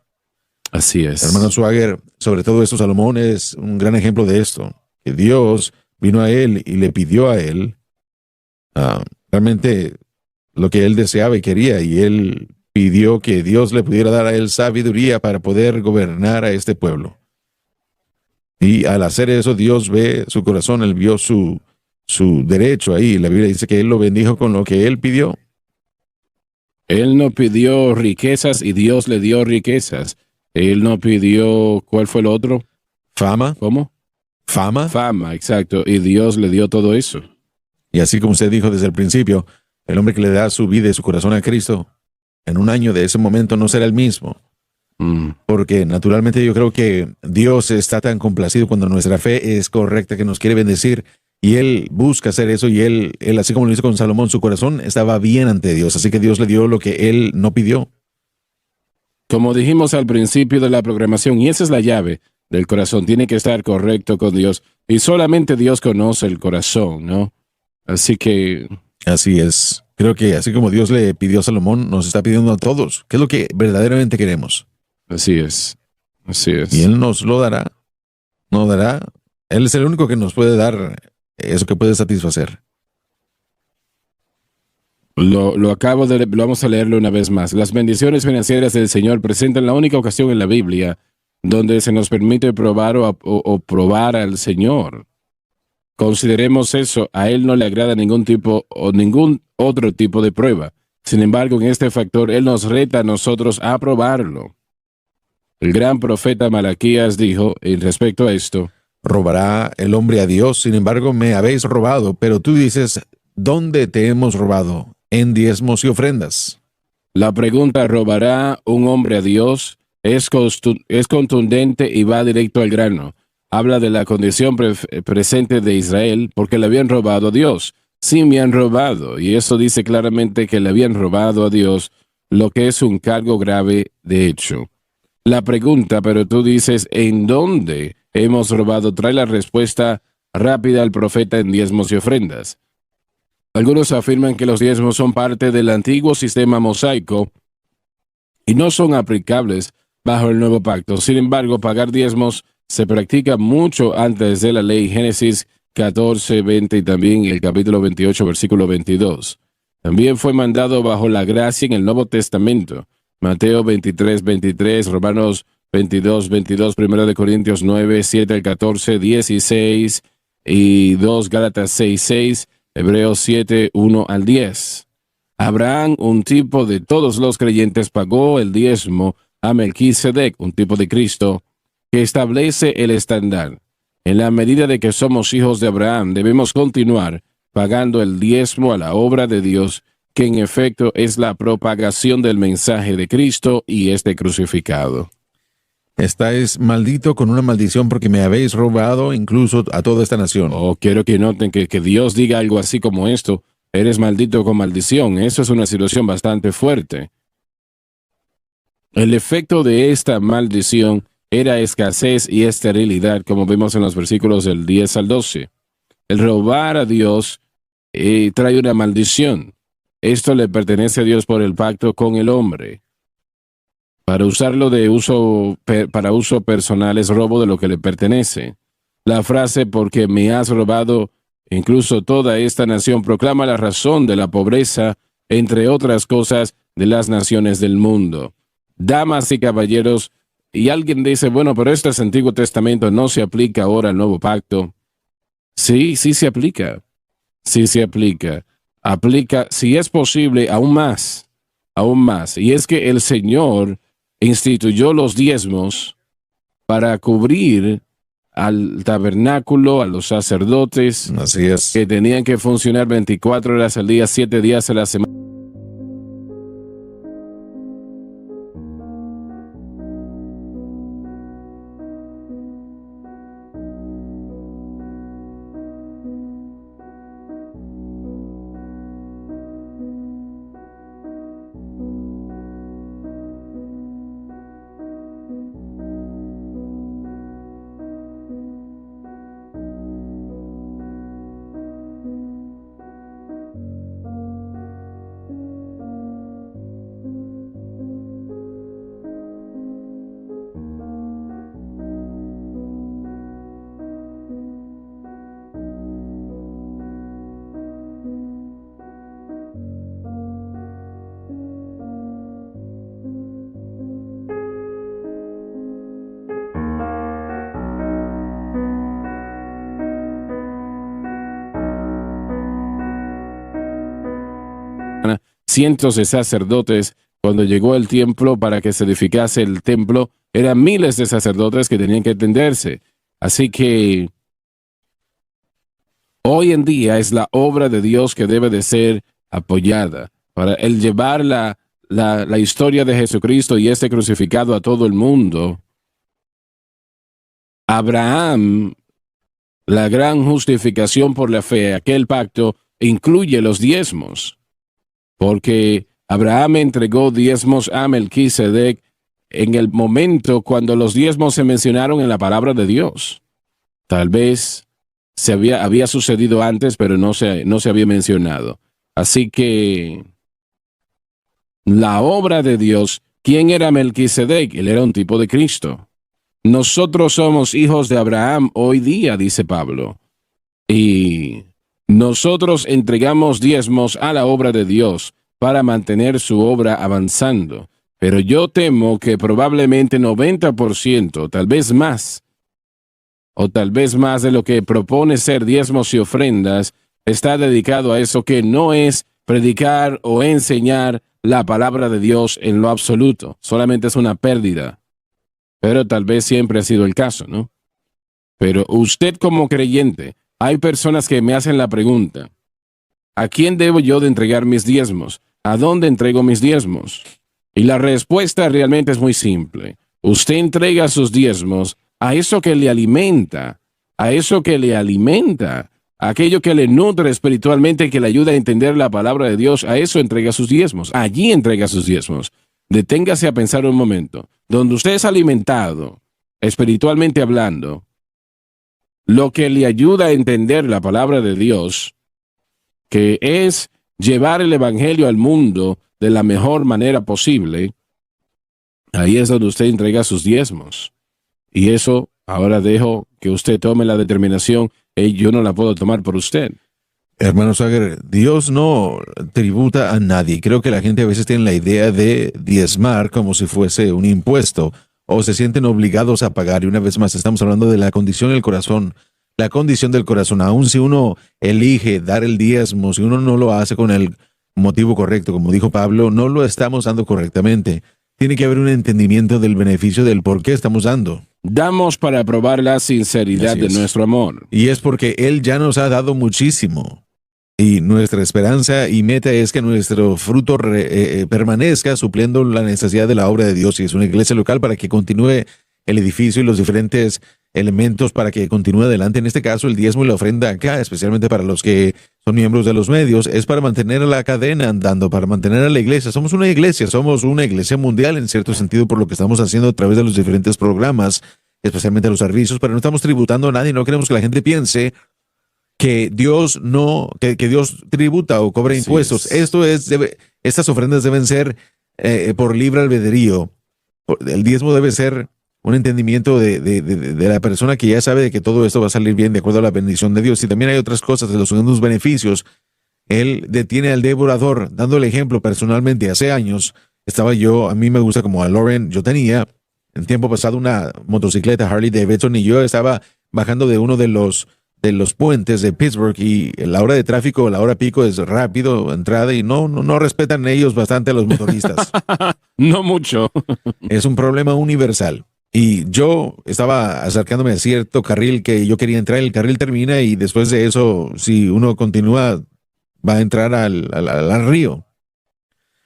Así es. Hermano Swagger, sobre todo esto, Salomón es un gran ejemplo de esto, que Dios vino a él y le pidió a él realmente lo que él deseaba y quería, y él pidió que Dios le pudiera dar a él sabiduría para poder gobernar a este pueblo. Y al hacer eso, Dios ve su corazón, él vio su derecho ahí. La Biblia dice que él lo bendijo con lo que él pidió. Él no pidió riquezas y Dios le dio riquezas. Él no pidió, ¿cuál fue el otro? Fama, ¿Cómo? Fama, exacto. Y Dios le dio todo eso. Y así como usted dijo desde el principio, el hombre que le da su vida y su corazón a Cristo, en un año de ese momento no será el mismo. Porque naturalmente yo creo que Dios está tan complacido cuando nuestra fe es correcta, que nos quiere bendecir, y Él busca hacer eso, y él así como lo hizo con Salomón, su corazón estaba bien ante Dios, así que Dios le dio lo que Él no pidió. Como dijimos al principio de la programación, y esa es la llave del corazón, tiene que estar correcto con Dios, y solamente Dios conoce el corazón, ¿no? Así que... Así es. Creo que así como Dios le pidió a Salomón, nos está pidiendo a todos. ¿Qué es lo que verdaderamente queremos? Así es. Así es. Y Él nos lo dará. Nos dará. Él es el único que nos puede dar eso que puede satisfacer. Lo vamos a leerlo una vez más. Las bendiciones financieras del Señor presentan la única ocasión en la Biblia donde se nos permite probar o probar al Señor. Consideremos eso, a Él no le agrada ningún tipo o ningún otro tipo de prueba. Sin embargo, en este factor, Él nos reta a nosotros a probarlo. El gran profeta Malaquías dijo, en respecto a esto, ¿robará el hombre a Dios? Sin embargo, me habéis robado. Pero tú dices, ¿dónde te hemos robado? En diezmos y ofrendas. la pregunta ¿robará un hombre a Dios? Es contundente y va directo al grano. Habla de la condición presente de Israel porque le habían robado a Dios. Sí, me han robado. Y eso dice claramente que le habían robado a Dios, lo que es un cargo grave de hecho. La pregunta, pero tú dices, ¿en dónde hemos robado? Trae la respuesta rápida al profeta en diezmos y ofrendas. Algunos afirman que los diezmos son parte del antiguo sistema mosaico y no son aplicables bajo el nuevo pacto. Sin embargo, pagar diezmos se practica mucho antes de la ley. Génesis 14, 20 y también el capítulo 28, versículo 22. También fue mandado bajo la gracia en el Nuevo Testamento. Mateo 23, 23, Romanos 22, 22, 1 de Corintios 9, 7 al 14, 16 y 2 Gálatas 6, 6, Hebreos 7, 1 al 10. Abraham, un tipo de todos los creyentes, pagó el diezmo a Melquisedec, un tipo de Cristo, que establece el estándar. En la medida de que somos hijos de Abraham, debemos continuar pagando el diezmo a la obra de Dios, que en efecto es la propagación del mensaje de Cristo y este crucificado. Estáis maldito con una maldición porque me habéis robado incluso a toda esta nación. Oh, quiero que noten que Dios diga algo así como esto. Eres maldito con maldición. Eso es una situación bastante fuerte. El efecto de esta maldición era escasez y esterilidad, como vemos en los versículos del 10 al 12. El robar a Dios trae una maldición. Esto le pertenece a Dios por el pacto con el hombre. Para usarlo para uso personal es robo de lo que le pertenece. La frase "porque me has robado incluso toda esta nación" proclama la razón de la pobreza, entre otras cosas, de las naciones del mundo. Damas y caballeros, y alguien dice, bueno, pero esto es Antiguo Testamento, no se aplica ahora al Nuevo Pacto. Sí, sí se aplica. Sí se aplica. Aplica, si es posible, aún más. Aún más. Y es que el Señor instituyó los diezmos para cubrir al tabernáculo, a los sacerdotes. Así es. Que tenían que funcionar 24 horas al día, 7 días a la semana. Cientos de sacerdotes. Cuando llegó el tiempo para que se edificase el templo, eran miles de sacerdotes que tenían que atenderse. Así que hoy en día es la obra de Dios que debe de ser apoyada para el llevar la historia de Jesucristo y este crucificado a todo el mundo. Abraham, la gran justificación por la fe, aquel pacto, incluye los diezmos. Porque Abraham entregó diezmos a Melquisedec en el momento cuando los diezmos se mencionaron en la palabra de Dios. Tal vez había sucedido antes, pero no se había mencionado. Así que la obra de Dios, ¿quién era Melquisedec? Él era un tipo de Cristo. Nosotros somos hijos de Abraham hoy día, dice Pablo. Y nosotros entregamos diezmos a la obra de Dios para mantener su obra avanzando. Pero yo temo que probablemente 90%, tal vez más, o tal vez más de lo que propone ser diezmos y ofrendas, está dedicado a eso que no es predicar o enseñar la palabra de Dios en lo absoluto. Solamente es una pérdida. Pero tal vez siempre ha sido el caso, ¿no? Pero usted como creyente, hay personas que me hacen la pregunta, ¿a quién debo yo de entregar mis diezmos? ¿A dónde entrego mis diezmos? Y la respuesta realmente es muy simple. Usted entrega sus diezmos a eso que le alimenta, aquello que le nutre espiritualmente, que le ayuda a entender la palabra de Dios, a eso entrega sus diezmos. Allí entrega sus diezmos. Deténgase a pensar un momento. Donde usted es alimentado, espiritualmente hablando, lo que le ayuda a entender la palabra de Dios, que es llevar el evangelio al mundo de la mejor manera posible, ahí es donde usted entrega sus diezmos. Y eso, ahora dejo que usted tome la determinación. Yo no la puedo tomar por usted. Hermano Sager, Dios no tributa a nadie. Creo que la gente a veces tiene la idea de diezmar como si fuese un impuesto o se sienten obligados a pagar. Y una vez más, estamos hablando de la condición del corazón. La condición del corazón, aun si uno elige dar el diezmo, si uno no lo hace con el motivo correcto, como dijo Pablo, no lo estamos dando correctamente. Tiene que haber un entendimiento del beneficio del por qué estamos dando. Damos para probar la sinceridad de nuestro amor. Y es porque Él ya nos ha dado muchísimo. Y nuestra esperanza y meta es que nuestro fruto permanezca supliendo la necesidad de la obra de Dios. Y es una iglesia local para que continúe el edificio y los diferentes elementos para que continúe adelante. En este caso, el diezmo y la ofrenda acá, especialmente para los que son miembros de los medios, es para mantener la cadena andando, para mantener a la iglesia. Somos una iglesia mundial en cierto sentido por lo que estamos haciendo a través de los diferentes programas, especialmente los servicios, pero no estamos tributando a nadie. No queremos que la gente piense que Dios que Dios tributa o cobra impuestos. Estas ofrendas deben ser por libre albedrío. El diezmo debe ser un entendimiento de la persona que ya sabe de que todo esto va a salir bien de acuerdo a la bendición de Dios. Y también hay otras cosas de los segundos beneficios. Él detiene al devorador, dando el ejemplo personalmente. Hace años a mí me gusta como a Lauren, yo tenía en tiempo pasado una motocicleta Harley Davidson y yo estaba bajando de uno de los puentes de Pittsburgh y la hora de tráfico, la hora pico es rápido, entrada y no respetan ellos bastante a los motoristas. No mucho. Es un problema universal. Y yo estaba acercándome a cierto carril que yo quería entrar, el carril termina y después de eso, si uno continúa, va a entrar al río.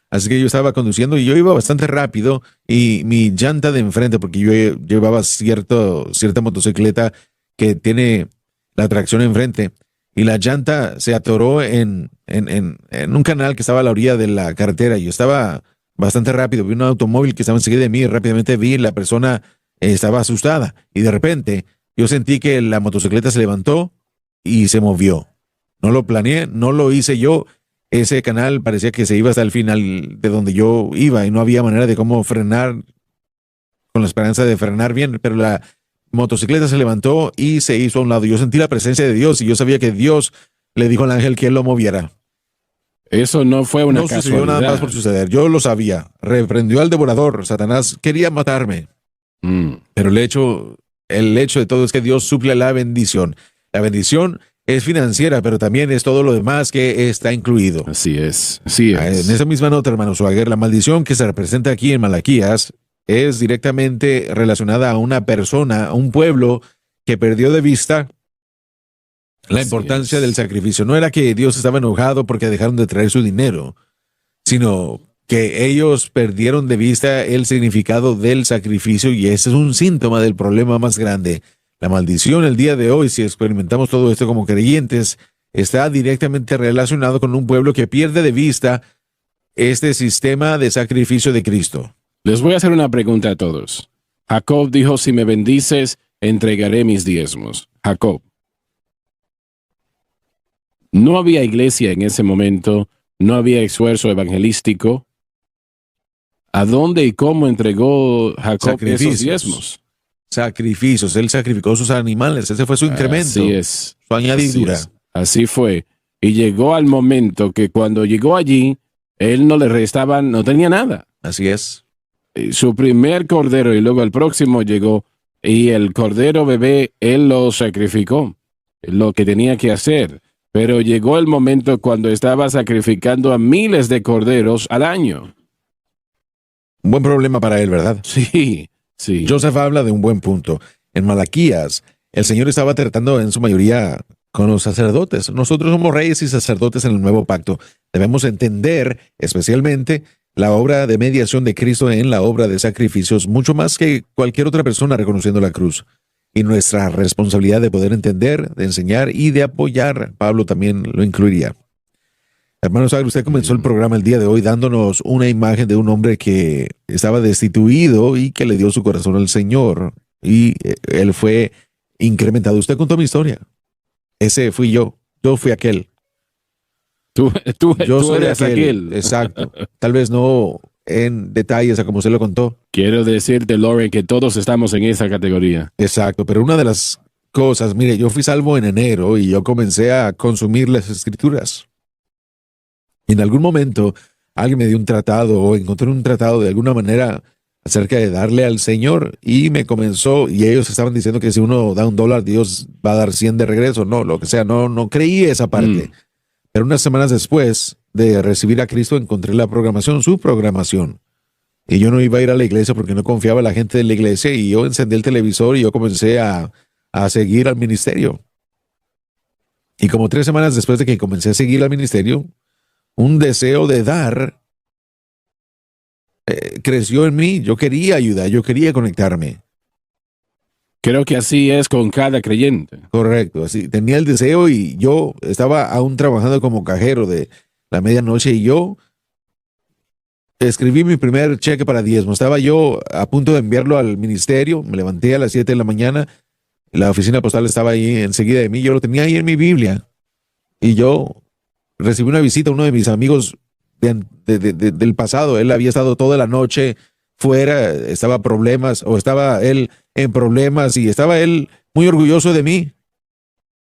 Así que yo estaba conduciendo y yo iba bastante rápido y mi llanta de enfrente, porque yo llevaba cierta motocicleta que tiene la tracción enfrente, y la llanta se atoró en un canal que estaba a la orilla de la carretera. Yo estaba bastante rápido, vi un automóvil que estaba enseguida de mí, y rápidamente vi la persona estaba asustada, y de repente yo sentí que la motocicleta se levantó y se movió. No lo planeé, no lo hice yo. Ese canal parecía que se iba hasta el final de donde yo iba y no había manera de cómo frenar con la esperanza de frenar bien, pero la motocicleta se levantó y se hizo a un lado. Yo sentí la presencia de Dios y yo sabía que Dios le dijo al ángel que él lo moviera. Eso no fue una casualidad. No sucedió nada más por suceder. Yo lo sabía. Reprendió al devorador. Satanás quería matarme. Pero el hecho de todo es que Dios suple la bendición. La bendición es financiera, pero también es todo lo demás que está incluido. Así es. En esa misma nota, hermano Swagger, la maldición que se representa aquí en Malaquías es directamente relacionada a una persona, a un pueblo que perdió de vista la importancia del sacrificio. No era que Dios estaba enojado porque dejaron de traer su dinero, sino que ellos perdieron de vista el significado del sacrificio, y ese es un síntoma del problema más grande. La maldición el día de hoy, si experimentamos todo esto como creyentes, está directamente relacionado con un pueblo que pierde de vista este sistema de sacrificio de Cristo. Les voy a hacer una pregunta a todos. Jacob dijo, si me bendices, entregaré mis diezmos. Jacob. No había iglesia en ese momento, no había esfuerzo evangelístico. ¿A dónde y cómo entregó Jacob esos diezmos? Sacrificios. Él sacrificó sus animales. Ese fue su incremento. Así es. Su añadidura. Así fue. Y llegó al momento que cuando llegó allí, él no le restaba, no tenía nada. Así es. Su primer cordero y luego el próximo llegó y el cordero bebé, él lo sacrificó, lo que tenía que hacer. Pero llegó el momento cuando estaba sacrificando a miles de corderos al año. Un buen problema para él, ¿verdad? Sí. Joseph habla de un buen punto. En Malaquías, el Señor estaba tratando en su mayoría con los sacerdotes. Nosotros somos reyes y sacerdotes en el nuevo pacto. Debemos entender especialmente la obra de mediación de Cristo en la obra de sacrificios, mucho más que cualquier otra persona reconociendo la cruz. Y nuestra responsabilidad de poder entender, de enseñar y de apoyar, Pablo también lo incluiría. Hermano Sager, usted comenzó el programa el día de hoy dándonos una imagen de un hombre que estaba destituido y que le dio su corazón al Señor. Y él fue incrementado. Usted contó mi historia. Ese fui yo. Yo fui aquel. Tú eres aquel. Exacto. Tal vez no en detalles a como usted lo contó. Quiero decirte, Lauren, que todos estamos en esa categoría. Exacto, pero una de las cosas, mire, yo fui salvo en enero y yo comencé a consumir las escrituras. Y en algún momento alguien me dio un tratado o encontré un tratado de alguna manera acerca de darle al Señor y me comenzó, y ellos estaban diciendo que si uno da $1, Dios va a dar 100 de regreso. No, lo que sea, no creí esa parte. Pero unas semanas después de recibir a Cristo encontré la programación, su programación. Y yo no iba a ir a la iglesia porque no confiaba en la gente de la iglesia y yo encendí el televisor y yo comencé a seguir al ministerio. Y como 3 semanas después de que comencé a seguir al ministerio, un deseo de dar creció en mí. Yo quería ayudar, yo quería conectarme. Creo que así es con cada creyente. Correcto, así. Tenía el deseo y yo estaba aún trabajando como cajero de la medianoche y yo escribí mi primer cheque para diezmo. Estaba yo a punto de enviarlo al ministerio. Me levanté a las 7 de la mañana. La oficina postal estaba ahí enseguida de mí. Yo lo tenía ahí en mi Biblia. Y yo recibí una visita a uno de mis amigos del pasado. Él había estado toda la noche fuera, estaba él en problemas y estaba él muy orgulloso de mí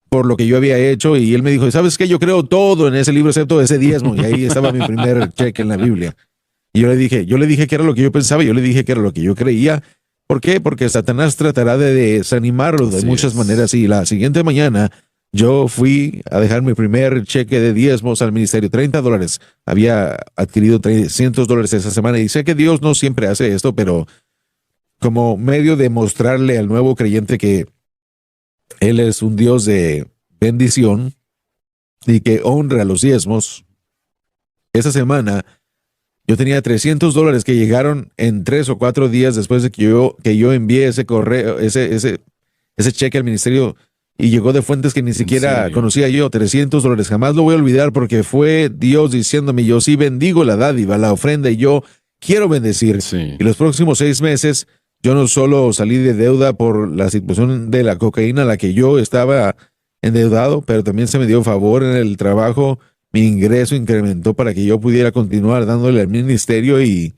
por lo que yo había hecho. Y él me dijo, ¿sabes qué? Yo creo todo en ese libro excepto ese diezmo. Y ahí estaba mi primer cheque en la Biblia. Y yo le dije que era lo que yo pensaba, yo le dije que era lo que yo creía. ¿Por qué? Porque Satanás tratará de desanimarlo de muchas maneras. Y la siguiente mañana yo fui a dejar mi primer cheque de diezmos al ministerio, $30. Había adquirido $300 esa semana y sé que Dios no siempre hace esto, pero como medio de mostrarle al nuevo creyente que Él es un Dios de bendición y que honra los diezmos, esa semana yo tenía $300 que llegaron en 3 o 4 días después de que yo envié ese correo, ese cheque al ministerio y llegó de fuentes que ni siquiera conocía yo. $300. Jamás lo voy a olvidar porque fue Dios diciéndome, yo sí bendigo la dádiva, la ofrenda y yo quiero bendecir. Sí. Y los próximos 6 meses yo no solo salí de deuda por la situación de la cocaína a la que yo estaba endeudado, pero también se me dio favor en el trabajo. Mi ingreso incrementó para que yo pudiera continuar dándole al ministerio y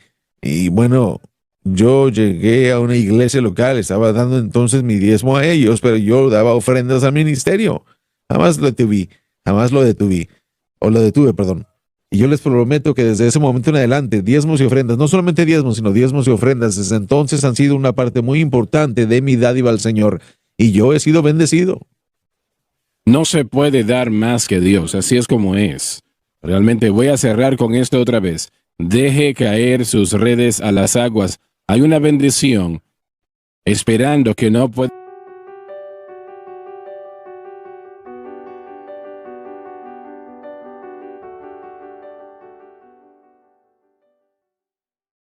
bueno, yo llegué a una iglesia local, estaba dando entonces mi diezmo a ellos, pero yo daba ofrendas al ministerio. Jamás lo detuve, perdón. Y yo les prometo que desde ese momento en adelante, diezmos y ofrendas, no solamente diezmos, sino diezmos y ofrendas, desde entonces han sido una parte muy importante de mi dádiva al Señor. Y yo he sido bendecido. No se puede dar más que Dios, así es como es. Realmente voy a cerrar con esto otra vez. Deje caer sus redes a las aguas. Hay una bendición esperando que no pueda.